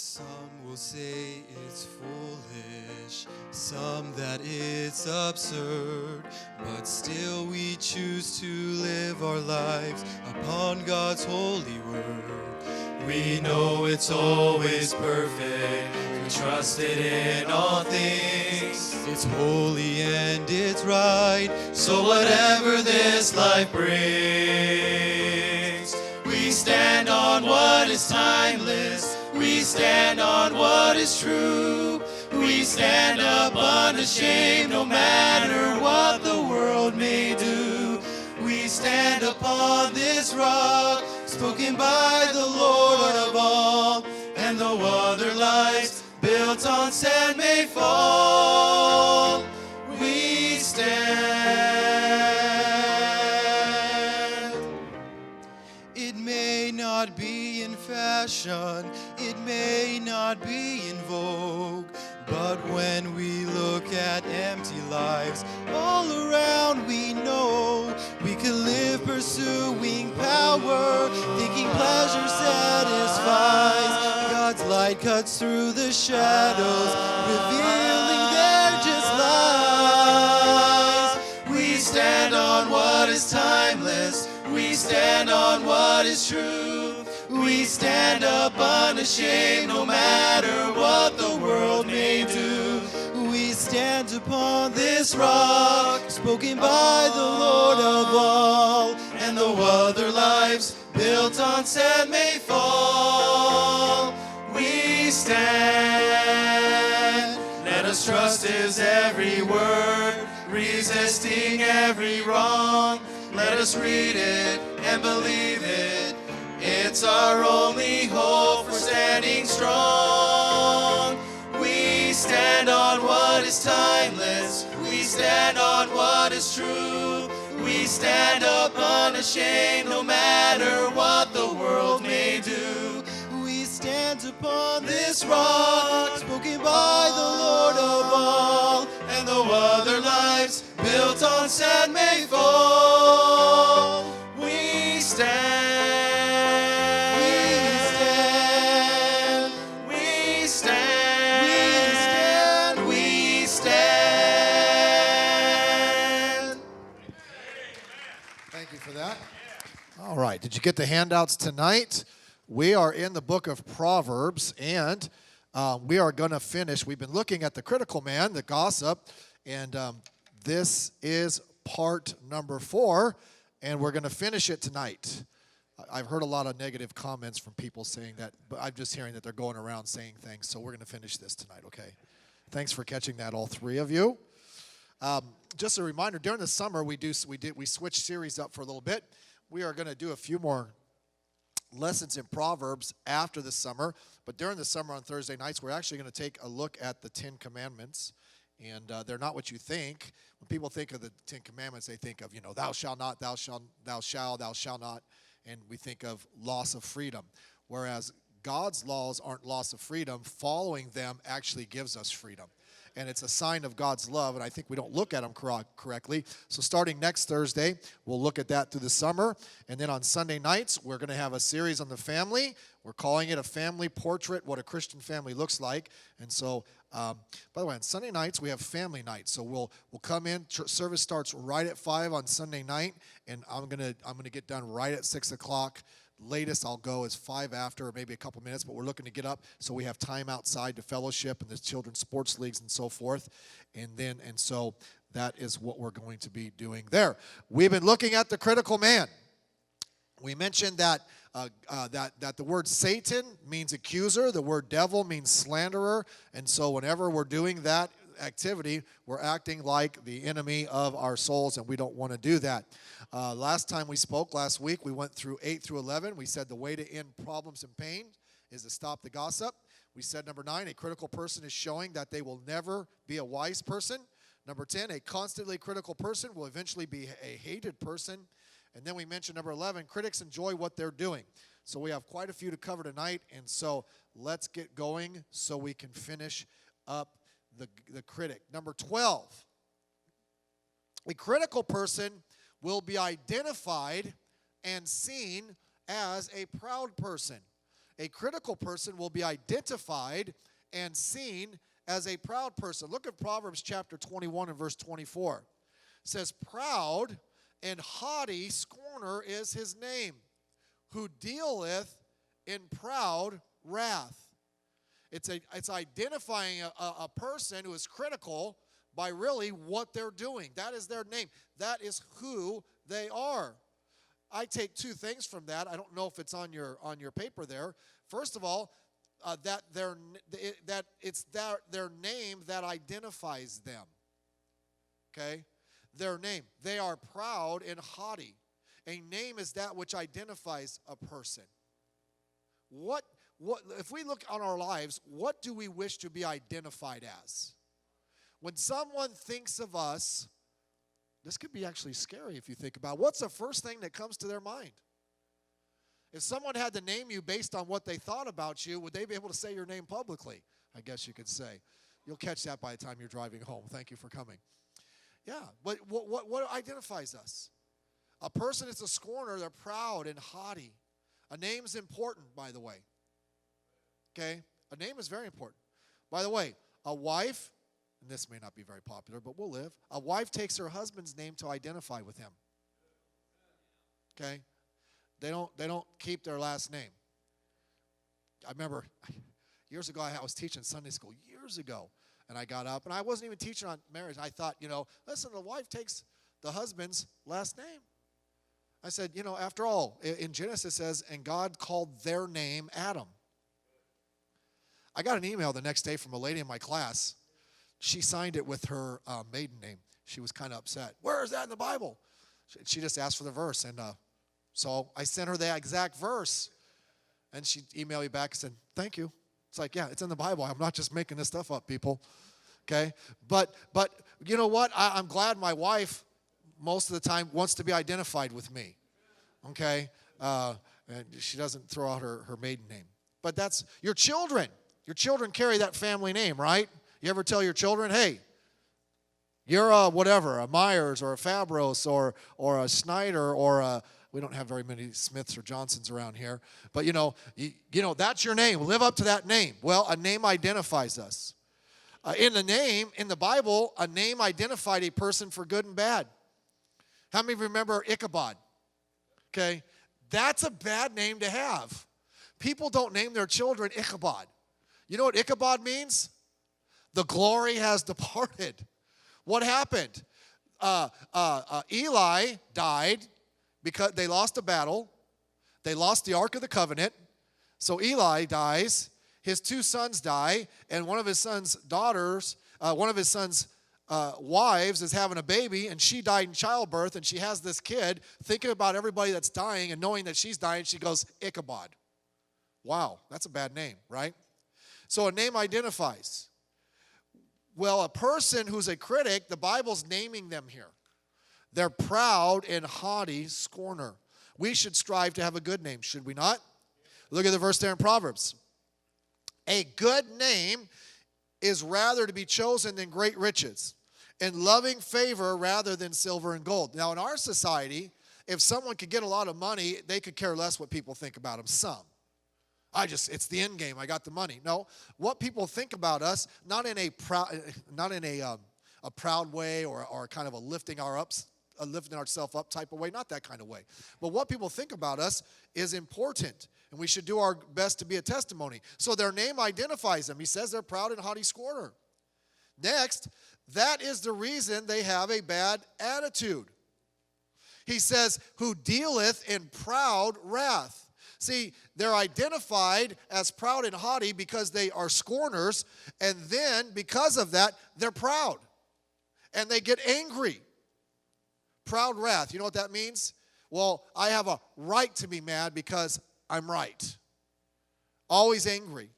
Some will say it's foolish, some that it's absurd, but still we choose to live our lives upon God's holy word. We know it's always perfect, we trust it in all things. It's holy and it's right, so whatever this life brings, we stand on what is timeless. We stand on what is true. We stand up unashamed no matter what the world may do. We stand upon this rock, spoken by the Lord of all, and though other lives built on sand may fall, we stand. It may not be in fashion, it may not be in vogue, but when we look at empty lives all around, we know we can live pursuing power, thinking pleasure satisfies. God's light cuts through the shadows, revealing their just lies. We stand on what is timeless, we stand on what is true. We stand up unashamed no matter what the world may do. We stand upon this rock, spoken by the Lord of all, and though other lives built on sand may fall, we stand. Let us trust His every word, resisting every wrong. Let us read it and believe it. It's our only hope for standing strong. We stand on what is timeless. We stand on what is true. We stand up unashamed no matter what the world may do. We stand upon this rock, spoken by the Lord of all, and though other lives built on sand may fall, we stand. All right, did you get the handouts tonight? We are in the book of Proverbs, and we are going to finish. We've been looking at the critical man, the gossip, and this is part number 4, and we're going to finish it tonight. I've heard a lot of negative comments from people saying that, but I'm just hearing that they're going around saying things, so we're going to finish this tonight, okay? Thanks for catching that, all 3 of you. Just a reminder, during the summer, we switched series up for a little bit. We are going to do a few more lessons in Proverbs after the summer, but during the summer on Thursday nights, we're actually going to take a look at the 10 Commandments, and they're not what you think. When people think of the 10 Commandments, they think of, thou shalt not, thou shalt not, and we think of loss of freedom, whereas God's laws aren't loss of freedom. Following them actually gives us freedom. And it's a sign of God's love, and I think we don't look at them correctly. So starting next Thursday, we'll look at that through the summer. And then on Sunday nights, we're going to have a series on the family. We're calling it a family portrait, what a Christian family looks like. And so, by the way, on Sunday nights, we have family night. So we'll come in. Service starts right at 5 on Sunday night, and I'm gonna get done right at 6 o'clock. Latest I'll go is 5 after, or maybe a couple minutes, but we're looking to get up so we have time outside to fellowship and there's children's sports leagues and so forth. And so that is what we're going to be doing there. We've been looking at the critical man. We mentioned that that the word Satan means accuser, the word devil means slanderer, and so whenever we're doing that activity, we're acting like the enemy of our souls, and we don't want to do that. Last time we spoke, last week, we went through 8 through 11. We said the way to end problems and pain is to stop the gossip. We said number 9, a critical person is showing that they will never be a wise person. Number 10, a constantly critical person will eventually be a hated person. And then we mentioned number 11, critics enjoy what they're doing. So we have quite a few to cover tonight, and so let's get going so we can finish up the critic. Number 12, a critical person will be identified and seen as a proud person. A critical person will be identified and seen as a proud person. Look at Proverbs chapter 21 and verse 24. It says, proud and haughty scorner is his name, who dealeth in proud wrath. It's identifying a person who is critical by really what they're doing. That is their name. That is who they are. I take two things from that. I don't know if it's on your paper there. First of all, that it's their name that identifies them. Okay? Their name. They are proud and haughty. A name is that which identifies a person. What if we look on our lives, what do we wish to be identified as? When someone thinks of us, this could be actually scary if you think about it. What's the first thing that comes to their mind? If someone had to name you based on what they thought about you, would they be able to say your name publicly? I guess you could say. You'll catch that by the time you're driving home. Thank you for coming. Yeah, but what identifies us? A person is a scorner. They're proud and haughty. A name is important, by the way. Okay? A name is very important. By the way, a wife, and this may not be very popular, but we'll live. A wife takes her husband's name to identify with him. Okay? They don't keep their last name. I remember years ago I was teaching Sunday school years ago, and I got up, and I wasn't even teaching on marriage. I thought, listen, the wife takes the husband's last name. I said, after all, in Genesis it says, and God called their name Adam. I got an email the next day from a lady in my class. She signed it with her maiden name. She was kind of upset. Where is that in the Bible? She just asked for the verse, and so I sent her the exact verse, and she emailed me back and said, thank you. It's like, yeah, it's in the Bible. I'm not just making this stuff up, people. Okay? But you know what? I'm glad my wife, most of the time, wants to be identified with me. Okay? And she doesn't throw out her maiden name. But that's your children. Your children carry that family name, right? You ever tell your children, hey, you're a whatever, a Meyers or a Fabros or a Snyder or a, we don't have very many Smiths or Johnsons around here, but that's your name. Live up to that name. Well, a name identifies us. In the Bible, a name identified a person for good and bad. How many of you remember Ichabod? Okay, that's a bad name to have. People don't name their children Ichabod. You know what Ichabod means? The glory has departed. What happened? Eli died because they lost a battle. They lost the Ark of the Covenant. So Eli dies. His two sons die. And one of his sons' wives is having a baby. And she died in childbirth. And she has this kid. Thinking about everybody that's dying and knowing that she's dying, she goes, Ichabod. Wow, that's a bad name, right? So a name identifies. Well, a person who's a critic, the Bible's naming them here. They're proud and haughty scorner. We should strive to have a good name, should we not? Look at the verse there in Proverbs. A good name is rather to be chosen than great riches, and loving favor rather than silver and gold. Now, in our society, if someone could get a lot of money, they could care less what people think about them. Some. It's the end game. I got the money. No, what people think about us, not in a proud way or kind of a lifting ourselves up type of way, not that kind of way. But what people think about us is important, and we should do our best to be a testimony. So their name identifies them. He says they're proud and haughty scorner. Next, that is the reason they have a bad attitude. He says, who dealeth in proud wrath. See, they're identified as proud and haughty because they are scorners, and then because of that, they're proud. And they get angry. Proud wrath. You know what that means? Well, I have a right to be mad because I'm right. Always angry.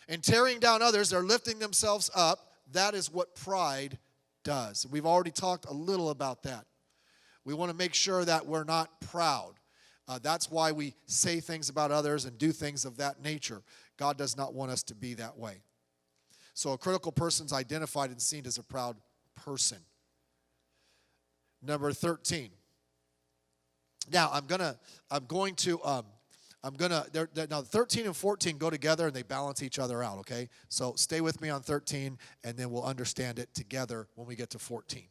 And tearing down others, they're lifting themselves up. That is what pride does. We've already talked a little about that. We want to make sure that we're not proud. That's why we say things about others and do things of that nature. God does not want us to be that way. So a critical person's identified and seen as a proud person. Number 13. Now I'm going to Now 13 and 14 go together and they balance each other out, okay? So stay with me on 13 and then we'll understand it together when we get to 14.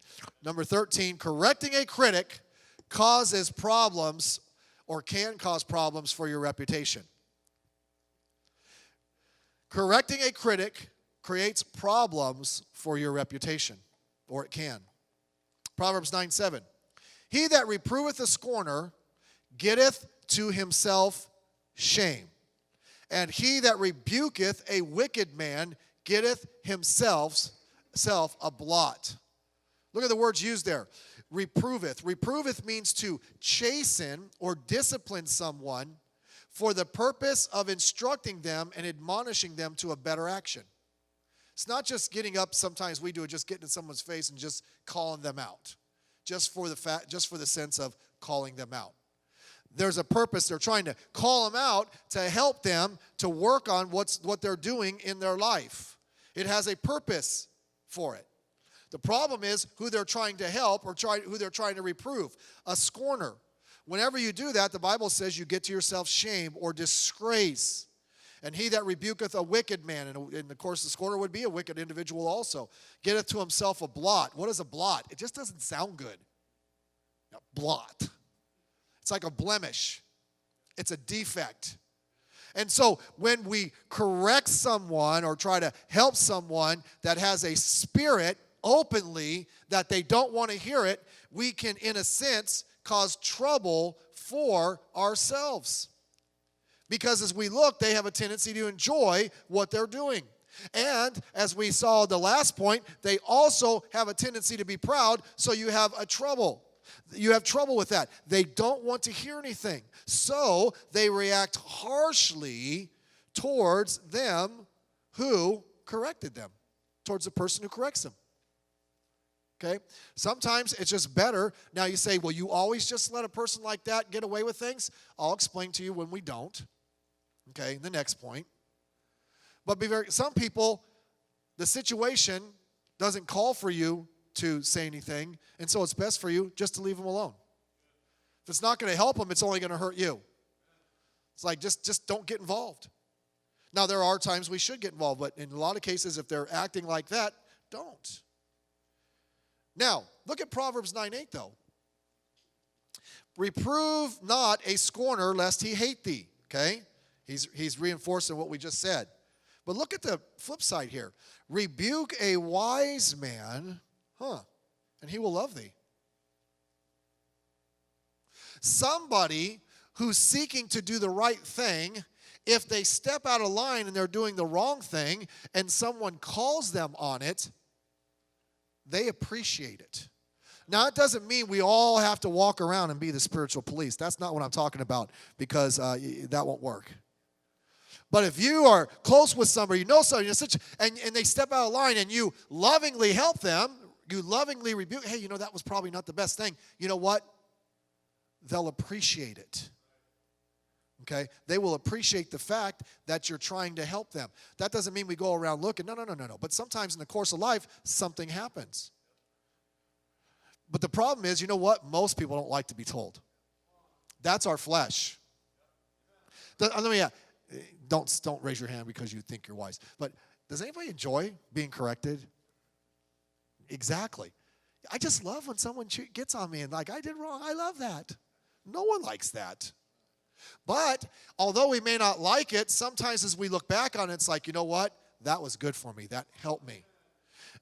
Number 13, correcting a critic causes problems or can cause problems for your reputation. Correcting a critic creates problems for your reputation, or it can. Proverbs 9:7. He that reproveth a scorner getteth to himself shame, and he that rebuketh a wicked man getteth himself a blot. Look at the words used there. Reproveth. Reproveth means to chasten or discipline someone for the purpose of instructing them and admonishing them to a better action. It's not just getting up, sometimes we do it, just getting in someone's face and just calling them out. Just for the sense of calling them out. There's a purpose. They're trying to call them out to help them to work on what they're doing in their life. It has a purpose for it. The problem is who they're trying to help or who they're trying to reprove. A scorner. Whenever you do that, the Bible says you get to yourself shame or disgrace. And he that rebuketh a wicked man, and of course the scorner would be a wicked individual also, getteth to himself a blot. What is a blot? It just doesn't sound good. A blot. It's like a blemish. It's a defect. And so when we correct someone or try to help someone that has a spirit openly that they don't want to hear it, we can, in a sense, cause trouble for ourselves. Because as we look, they have a tendency to enjoy what they're doing. And as we saw the last point, they also have a tendency to be proud, so you have trouble. You have trouble with that. They don't want to hear anything. So they react harshly towards them who corrected them, towards the person who corrects them. Okay? Sometimes it's just better. Now you say, well, you always just let a person like that get away with things? I'll explain to you when we don't. Okay, the next point. But some people, the situation doesn't call for you to say anything, and so it's best for you just to leave them alone. If it's not going to help them, it's only going to hurt you. It's like, just don't get involved. Now, there are times we should get involved, but in a lot of cases, if they're acting like that, don't. Now, look at Proverbs 9:8, though. Reprove not a scorner, lest he hate thee. Okay? He's reinforcing what we just said. But look at the flip side here. Rebuke a wise man, and he will love thee. Somebody who's seeking to do the right thing, if they step out of line and they're doing the wrong thing, and someone calls them on it, they appreciate it. Now, it doesn't mean we all have to walk around and be the spiritual police. That's not what I'm talking about, because that won't work. But if you are close with somebody, you know somebody, and they step out of line and you lovingly help them, you lovingly rebuke, hey, that was probably not the best thing. You know what? They'll appreciate it. Okay? They will appreciate the fact that you're trying to help them. That doesn't mean we go around looking. No. But sometimes in the course of life, something happens. But the problem is, you know what? Most people don't like to be told. That's our flesh. Don't raise your hand because you think you're wise. But does anybody enjoy being corrected? Exactly. I just love when someone gets on me and like, I did wrong. I love that. No one likes that. But although we may not like it, sometimes as we look back on it, it's like, you know what? That was good for me. That helped me.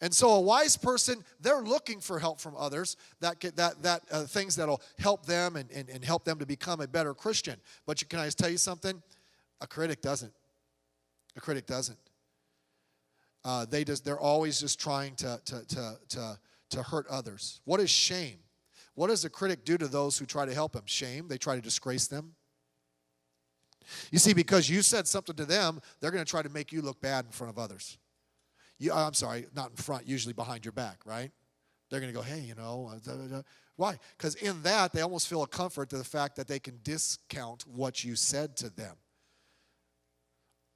And so a wise person, they're looking for help from others, things that'll help them and help them to become a better Christian. But can I just tell you something? A critic doesn't. A critic doesn't. They're always just trying to hurt others. What is shame? What does a critic do to those who try to help him? Shame. They try to disgrace them. You see, because you said something to them, they're going to try to make you look bad in front of others. I'm sorry, not in front, usually behind your back, right? They're going to go, hey, Why? Because in that, they almost feel a comfort to the fact that they can discount what you said to them.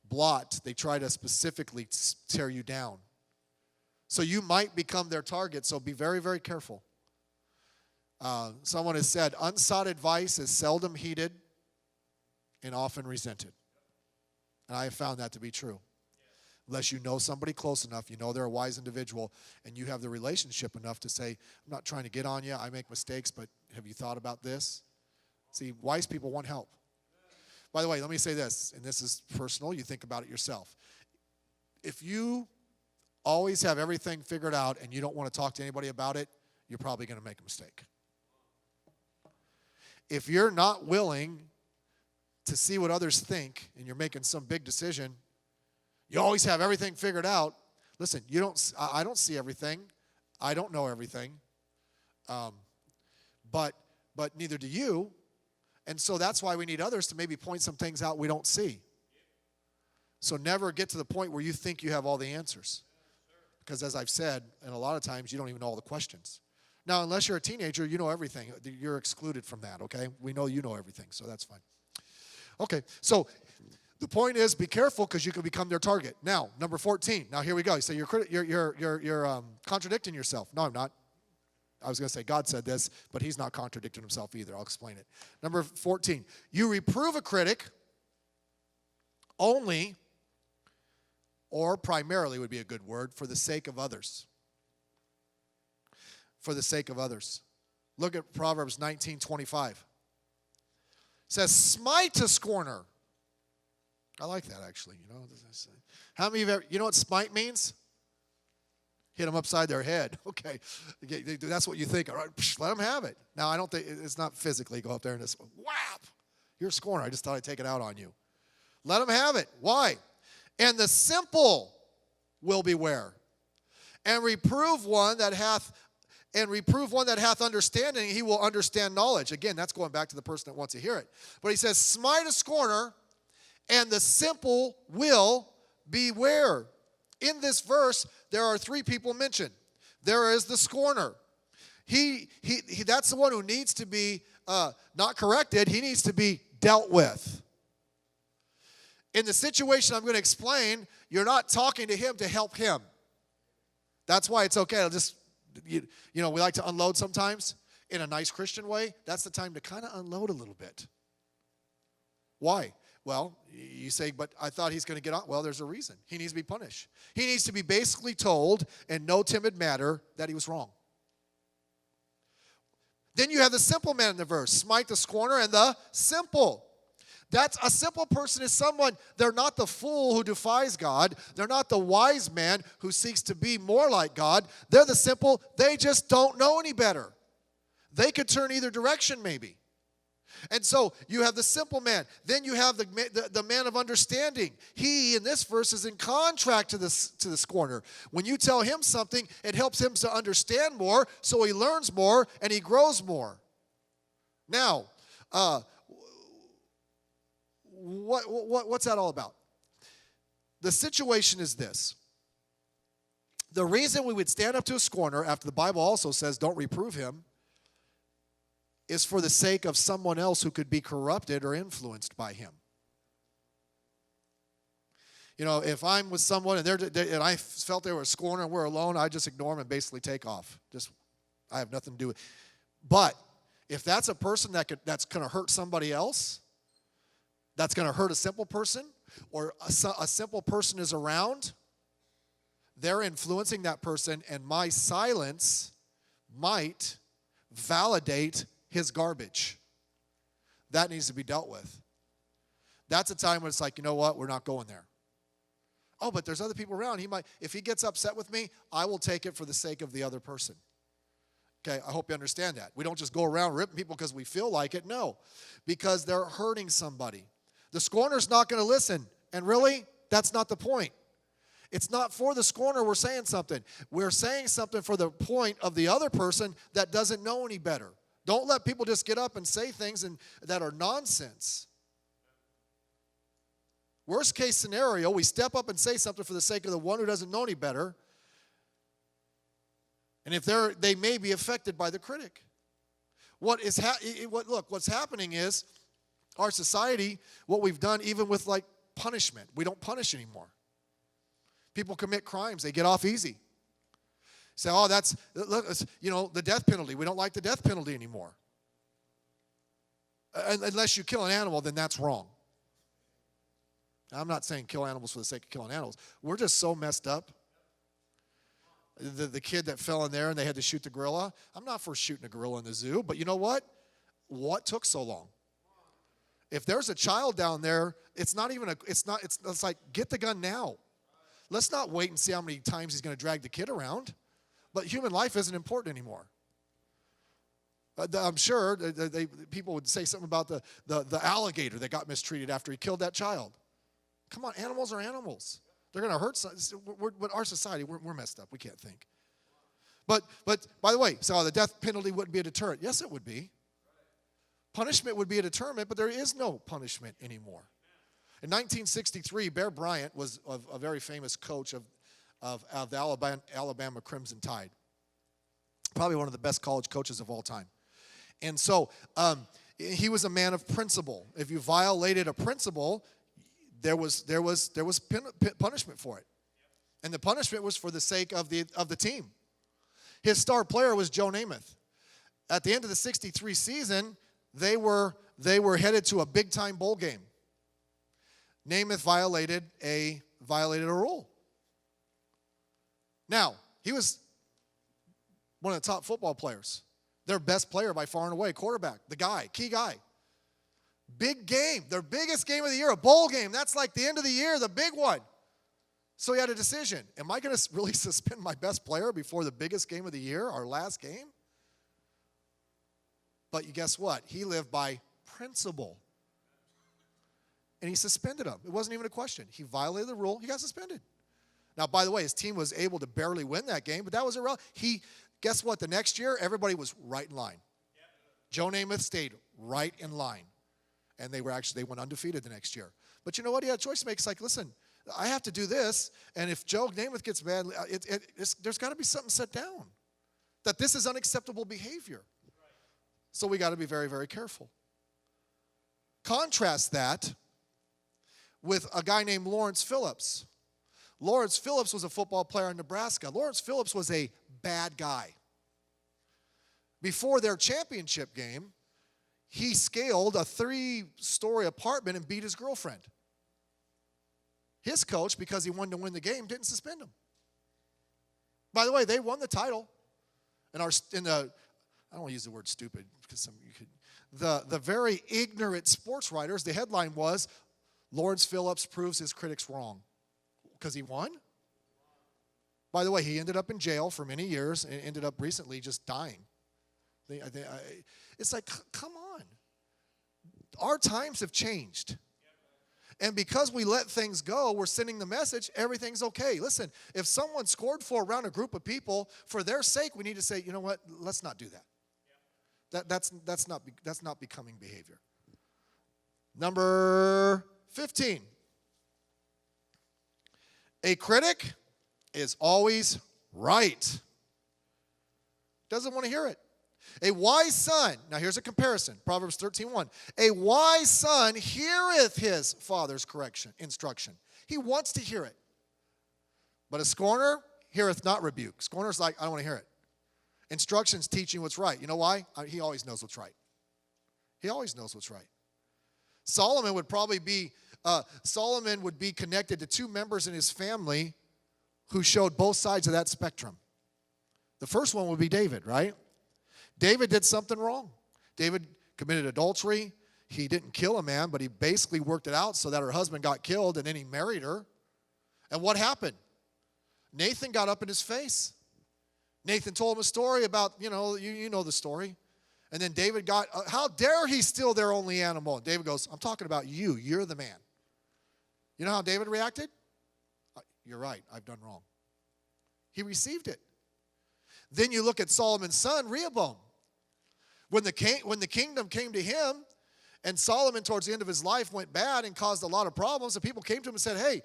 Blot, they try to specifically tear you down. So you might become their target, so be very, very careful. Someone has said, unsought advice is seldom heeded, and often resented. And I have found that to be true. Unless you know somebody close enough, you know they're a wise individual, and you have the relationship enough to say, I'm not trying to get on you, I make mistakes, but have you thought about this? See, wise people want help. By the way, let me say this, and this is personal, you think about it yourself. If you always have everything figured out and you don't want to talk to anybody about it, you're probably going to make a mistake. If you're not willing to see what others think and you're making some big decision, you always have everything figured out. Listen, I don't see everything. I don't know everything. But neither do you. And so that's why we need others to maybe point some things out we don't see. So never get to the point where you think you have all the answers. Because as I've said, and a lot of times you don't even know all the questions. Now, unless you're a teenager, you know everything. You're excluded from that, okay? We know you know everything, so that's fine. Okay, so the point is, be careful because you can become their target. Now, number 14. Now, here we go. You say you're contradicting yourself. No, I'm not. I was going to say God said this, but he's not contradicting himself either. I'll explain it. Number 14. You reprove a critic only, or primarily would be a good word, for the sake of others. For the sake of others. Look at Proverbs 19:25. It says, smite a scorner. I like that, actually. How many of you you know what smite means? Hit them upside their head. Okay, that's what you think. All right, let them have it. Now, I don't think it's not physically go up there and just whap. You're a scorner. I just thought I'd take it out on you. Let them have it. Why? And the simple will beware, and reprove one that hath understanding. He will understand knowledge. Again, that's going back to the person that wants to hear it. But he says, smite a scorner, and the simple will beware. In this verse, there are three people mentioned. There is the scorner. He that's the one who needs to be not corrected. He needs to be dealt with. In the situation I'm going to explain, you're not talking to him to help him. That's why it's okay. We like to unload sometimes in a nice Christian way. That's the time to kind of unload a little bit. Why? Well, you say, but I thought he's going to get on. Well, there's a reason. He needs to be punished. He needs to be basically told in no timid manner that he was wrong. Then you have the simple man in the verse. Smite the scorner and the simple. That's a simple person is someone, they're not the fool who defies God. They're not the wise man who seeks to be more like God. They're the simple, they just don't know any better. They could turn either direction maybe. And so you have the simple man. Then you have the man of understanding. He, in this verse, is in contract to the scorner. When you tell him something, it helps him to understand more, so he learns more and he grows more. Now, what's that all about? The situation is this. The reason we would stand up to a scorner, after the Bible also says don't reprove him, is for the sake of someone else who could be corrupted or influenced by him. If I'm with someone and I felt they were a scorner and we're alone, I just ignore them and basically take off. I have nothing to do with it. But if that's a person that's going to hurt somebody else, that's going to hurt a simple person, or a simple person is around, they're influencing that person, and my silence might validate his garbage. That needs to be dealt with. That's a time when it's like, you know what, we're not going there. Oh, but there's other people around. If he gets upset with me, I will take it for the sake of the other person. Okay, I hope you understand that. We don't just go around ripping people because we feel like it. No, because they're hurting somebody. The scorner's not going to listen. And really, that's not the point. It's not for the scorner we're saying something. We're saying something for the point of the other person that doesn't know any better. Don't let people just get up and say things that are nonsense. Worst case scenario, we step up and say something for the sake of the one who doesn't know any better. And if they may be affected by the critic. What's happening is our society, what we've done even with like punishment, we don't punish anymore. People commit crimes, they get off easy. Say, the death penalty. We don't like the death penalty anymore. Unless you kill an animal, then that's wrong. I'm not saying kill animals for the sake of killing animals. We're just so messed up. The kid that fell in there and they had to shoot the gorilla. I'm not for shooting a gorilla in the zoo, but you know what? What took so long? If there's a child down there, it's like, get the gun now. Let's not wait and see how many times he's going to drag the kid around. But human life isn't important anymore. I'm sure people would say something about the alligator that got mistreated after he killed that child. Come on, animals are animals. They're going to hurt some. But our society, we're messed up. We can't think. But by the way, so the death penalty wouldn't be a deterrent. Yes, it would be. Punishment would be a deterrent, but there is no punishment anymore. In 1963, Bear Bryant was a very famous coach of the Alabama Crimson Tide. Probably one of the best college coaches of all time. And so he was a man of principle. If you violated a principle, there was punishment for it. And the punishment was for the sake of the team. His star player was Joe Namath. At the end of the 63 season, they were headed to a big-time bowl game. Namath violated a rule. Now, he was one of the top football players. Their best player by far and away, quarterback, key guy. Big game, their biggest game of the year, a bowl game. That's like the end of the year, the big one. So he had a decision. Am I going to really suspend my best player before the biggest game of the year, our last game? But you guess what? He lived by principle. And he suspended him. It wasn't even a question. He violated the rule. He got suspended. Now, by the way, his team was able to barely win that game, but that was irrelevant. Guess what? The next year, everybody was right in line. Yep. Joe Namath stayed right in line. And they went undefeated the next year. But you know what? He had a choice to make. It's like, listen, I have to do this, and if Joe Namath gets mad, there's got to be something set down. That this is unacceptable behavior. Right. So we got to be very, very careful. Contrast that with a guy named Lawrence Phillips. Lawrence Phillips was a football player in Nebraska. Lawrence Phillips was a bad guy. Before their championship game, he scaled a 3-story apartment and beat his girlfriend. His coach, because he wanted to win the game, didn't suspend him. By the way, they won the title. I don't want to use the word stupid because the very ignorant sports writers, the headline was, Lawrence Phillips proves his critics wrong. Because he won? By the way, he ended up in jail for many years and ended up recently just dying. It's like, come on. Our times have changed. And because we let things go, we're sending the message, everything's okay. Listen, if someone scored for around a group of people, for their sake, we need to say, you know what, let's not do that. That's not becoming behavior. Number 15. A critic is always right. Doesn't want to hear it. A wise son, now here's a comparison, Proverbs 13:1. A wise son heareth his father's instruction. He wants to hear it. But a scorner heareth not rebuke. Scorner's like, I don't want to hear it. Instruction's teaching what's right. You know why? He always knows what's right. He always knows what's right. Solomon would be connected to 2 members in his family who showed both sides of that spectrum. The first one would be David, right? David did something wrong. David committed adultery. He didn't kill a man, but he basically worked it out so that her husband got killed, and then he married her. And what happened? Nathan got up in his face. Nathan told him a story about, you know the story. And then David got, how dare he steal their only animal? And David goes, I'm talking about you. You're the man. You know how David reacted? You're right. I've done wrong. He received it. Then you look at Solomon's son, Rehoboam. When the kingdom came to him, and Solomon towards the end of his life went bad and caused a lot of problems, the people came to him and said, hey,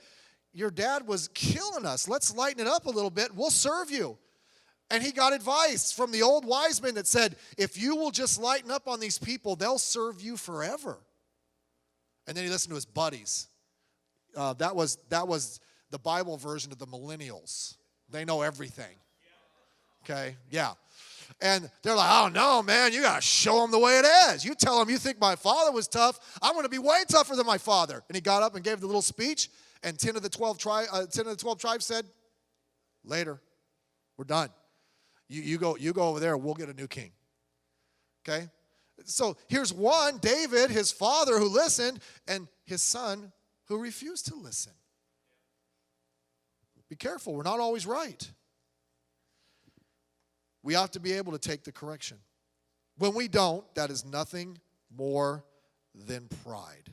your dad was killing us. Let's lighten it up a little bit. We'll serve you. And he got advice from the old wise men that said, if you will just lighten up on these people, they'll serve you forever. And then he listened to his buddies. That was the Bible version of the millennials. They know everything. Okay? Yeah. And they're like, oh, no, man, you got to show them the way it is. You tell them you think my father was tough. I'm going to be way tougher than my father. And he got up and gave the little speech, and 10 of the 12 tribes said, later, we're done. You go over there, we'll get a new king. Okay? So here's one, David, his father who listened, and his son who refused to listen. Be careful, we're not always right. We have to be able to take the correction. When we don't, that is nothing more than pride.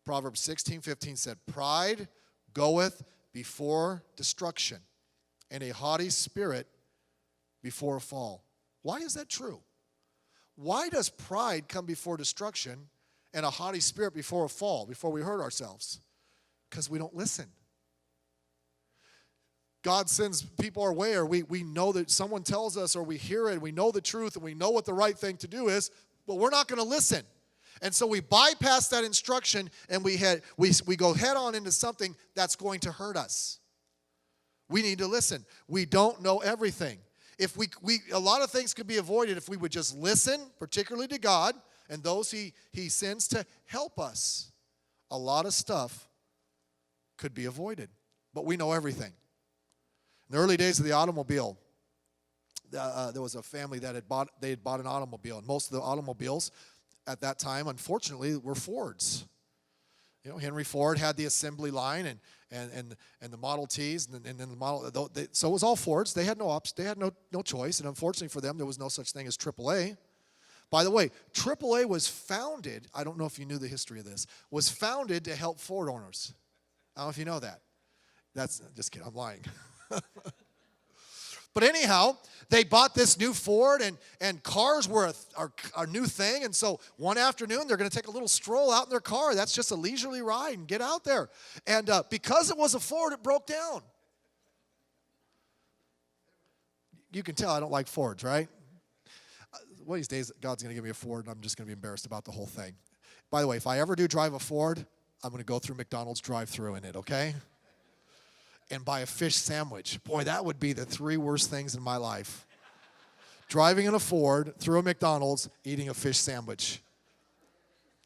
Proverbs 16:15 said, pride goeth before destruction, and a haughty spirit before a fall. Why is that true? Why does pride come before destruction and a haughty spirit before a fall, before we hurt ourselves? Because we don't listen. God sends people our way, or we know that someone tells us, or we hear it, and we know the truth, and we know what the right thing to do is, but we're not going to listen. And so we bypass that instruction, and we go head on into something that's going to hurt us. We need to listen. We don't know everything. If a lot of things could be avoided if we would just listen, particularly to God, and those He sends to help us. A lot of stuff could be avoided, but we know everything. In the early days of the automobile, there was a family that had bought an automobile, and most of the automobiles at that time, unfortunately, were Fords. You know, Henry Ford had the assembly line and the Model Ts, and then the Model. So it was all Fords. They had no choice, and unfortunately for them, there was no such thing as AAA. By the way, AAA was founded. I don't know if you knew the history of this. Was founded to help Ford owners. I don't know if you know that. That's just kidding. I'm lying. But anyhow, they bought this new Ford, and cars were a new thing. And so one afternoon, they're going to take a little stroll out in their car. That's just a leisurely ride and get out there. And because it was a Ford, it broke down. You can tell I don't like Fords, right? One of these days, God's going to give me a Ford, and I'm just going to be embarrassed about the whole thing. By the way, if I ever do drive a Ford, I'm going to go through McDonald's drive-thru in it, okay? And buy a fish sandwich. Boy, that would be the 3 worst things in my life. Driving in a Ford, through a McDonald's, eating a fish sandwich.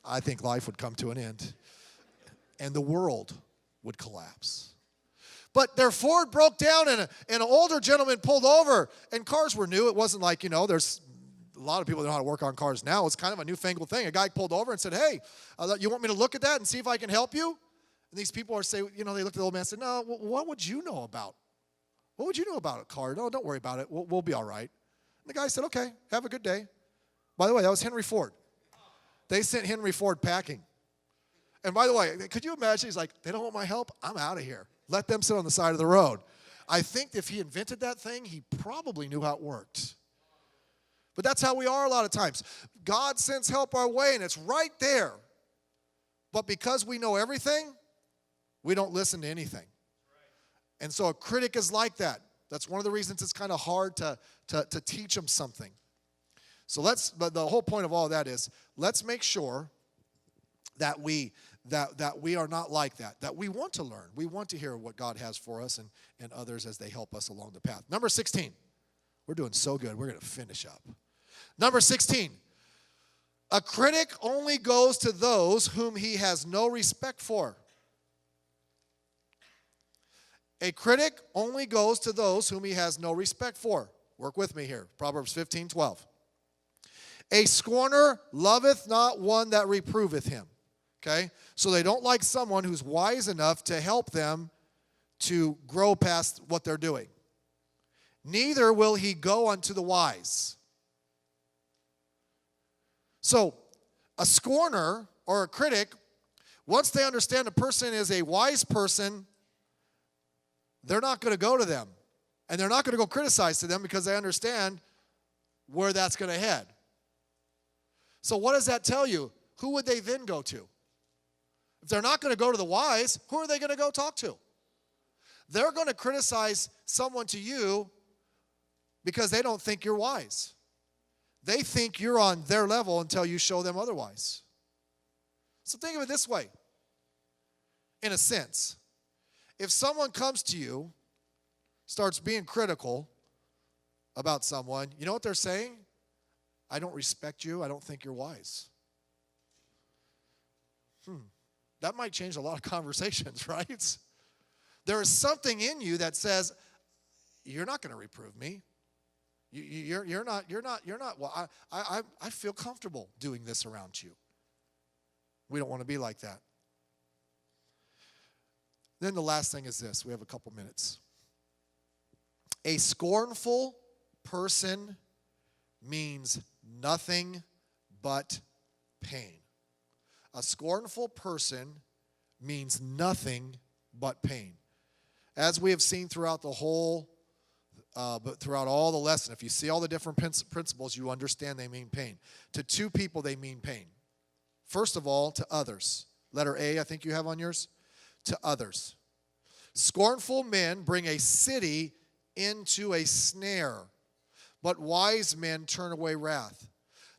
I think life would come to an end. And the world would collapse. But their Ford broke down, and an older gentleman pulled over, and cars were new. It wasn't like, there's a lot of people that know how to work on cars now. It's kind of a newfangled thing. A guy pulled over and said, hey, you want me to look at that and see if I can help you? And these people they looked at the old man and said, no, what would you know about? What would you know about a car? No, don't worry about it. We'll be all right. And the guy said, okay, have a good day. By the way, that was Henry Ford. They sent Henry Ford packing. And by the way, could you imagine? He's like, they don't want my help? I'm out of here. Let them sit on the side of the road. I think if he invented that thing, he probably knew how it worked. But that's how we are a lot of times. God sends help our way, and it's right there. But because we know everything, we don't listen to anything. And so a critic is like that. That's one of the reasons it's kind of hard to teach them something. So but the whole point of all of that is, let's make sure that we are not like that we want to learn. We want to hear what God has for us and others as they help us along the path. Number 16. We're doing so good. We're going to finish up. Number 16. A critic only goes to those whom he has no respect for. A critic only goes to those whom he has no respect for. Work with me here. Proverbs 15:12. A scorner loveth not one that reproveth him. Okay? So they don't like someone who's wise enough to help them to grow past what they're doing. Neither will he go unto the wise. So a scorner or a critic, once they understand a person is a wise person, they're not going to go to them. And they're not going to go criticize to them because they understand where that's going to head. So what does that tell you? Who would they then go to? If they're not going to go to the wise, who are they going to go talk to? They're going to criticize someone to you because they don't think you're wise. They think you're on their level until you show them otherwise. So think of it this way, in a sense. If someone comes to you, starts being critical, about someone, you know what they're saying? I don't respect you. I don't think you're wise. That might change a lot of conversations, right? There is something in you that says, you're not going to reprove me. You're not. Well, I feel comfortable doing this around you. We don't want to be like that. Then the last thing is this. We have a couple minutes. A scornful person means nothing but pain. A scornful person means nothing but pain. As we have seen throughout the whole, but throughout all the lesson, if you see all the different principles, you understand they mean pain. To two people, they mean pain. First of all, to others. Letter A, I think you have on yours. To others. Scornful men bring a city into a snare, but wise men turn away wrath.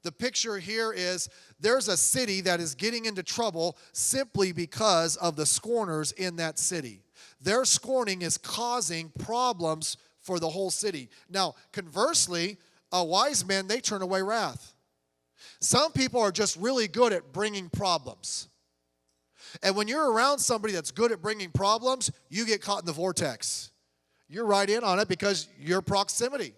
The picture here is there's a city that is getting into trouble simply because of the scorners in that city. Their scorning is causing problems for the whole city. Now, conversely, wise men, they turn away wrath. Some people are just really good at bringing problems. And when you're around somebody that's good at bringing problems, you get caught in the vortex. You're right in on it because your proximity.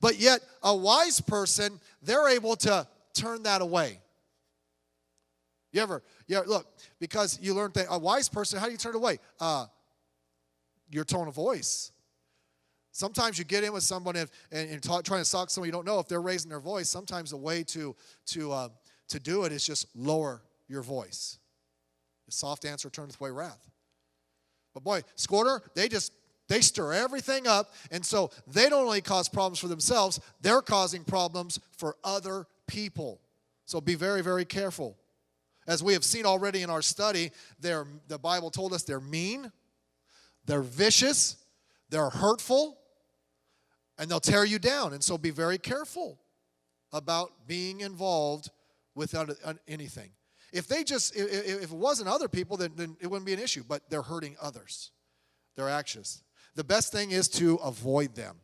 But yet, a wise person, they're able to turn that away. Look, because you learned that a wise person, how do you turn it away? Your tone of voice. Sometimes you get in with someone and trying to talk to someone you don't know. If they're raising their voice, sometimes the way to do it is just lower your voice. A soft answer turneth away wrath. But boy, scorner, they stir everything up, and so they don't only cause problems for themselves, they're causing problems for other people. So be very, very careful. As we have seen already in our study, the Bible told us they're mean, they're vicious, they're hurtful, and they'll tear you down. And so be very careful about being involved with anything. If it wasn't other people, then it wouldn't be an issue, but they're hurting others, their actions. The best thing is to avoid them.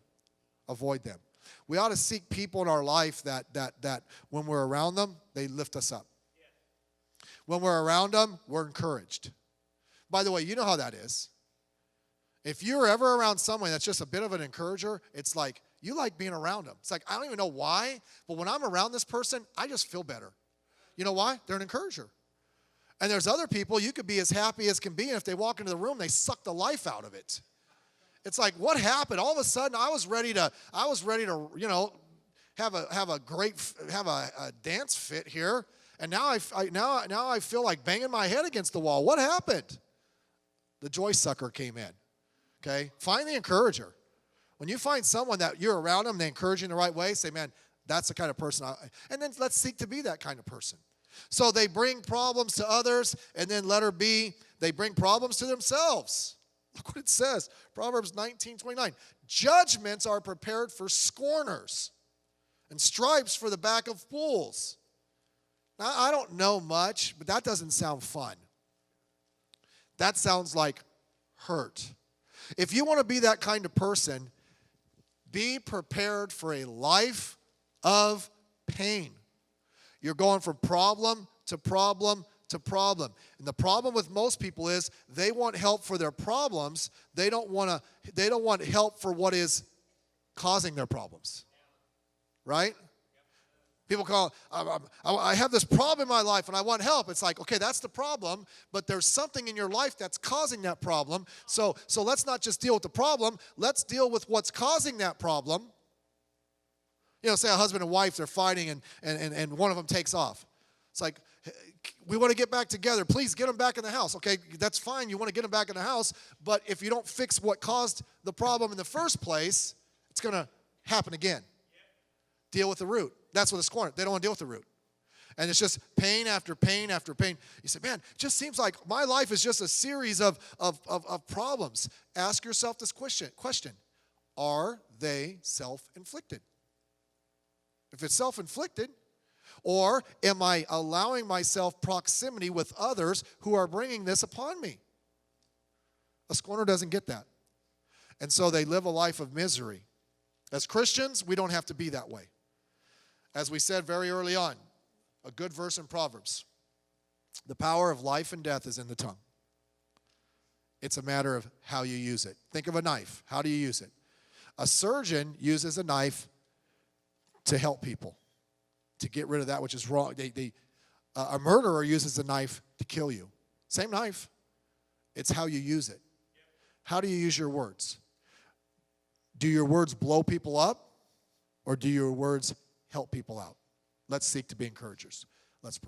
Avoid them. We ought to seek people in our life that when we're around them, they lift us up. When we're around them, we're encouraged. By the way, you know how that is. If you're ever around someone that's just a bit of an encourager, it's like you like being around them. It's like, I don't even know why, but when I'm around this person, I just feel better. You know why? They're an encourager. And there's other people, you could be as happy as can be, and if they walk into the room, they suck the life out of it. It's like, what happened? All of a sudden, I was ready to, have a dance fit here, and now I feel like banging my head against the wall. What happened? The joy sucker came in. Okay, find the encourager. When you find someone that you're around them, they encourage you in the right way. Say, man, that's the kind of person. And then let's seek to be that kind of person. So they bring problems to others, and then letter B, they bring problems to themselves. Look what it says, Proverbs 19:29. Judgments are prepared for scorners, and stripes for the back of fools. Now, I don't know much, but that doesn't sound fun. That sounds like hurt. If you want to be that kind of person, be prepared for a life of pain. You're going from problem to problem to problem. And the problem with most people is they want help for their problems. They don't want help for what is causing their problems. Right? People call, I have this problem in my life and I want help. It's like, okay, that's the problem, but there's something in your life that's causing that problem. So let's not just deal with the problem. Let's deal with what's causing that problem. You know, say a husband and wife, they're fighting and one of them takes off. It's like, we want to get back together. Please get them back in the house. Okay, that's fine. You want to get them back in the house, but if you don't fix what caused the problem in the first place, it's going to happen again. Deal with the root. That's what it's scorn. They don't want to deal with the root. And it's just pain after pain after pain. You say, man, it just seems like my life is just a series of problems. Ask yourself this question. Are they self-inflicted? If it's self-inflicted, or am I allowing myself proximity with others who are bringing this upon me? A scorner doesn't get that. And so they live a life of misery. As Christians, we don't have to be that way. As we said very early on, a good verse in Proverbs, the power of life and death is in the tongue. It's a matter of how you use it. Think of a knife. How do you use it? A surgeon uses a knife to help people, to get rid of that which is wrong. A murderer uses a knife to kill you. Same knife. It's how you use it. How do you use your words? Do your words blow people up, or do your words help people out? Let's seek to be encouragers.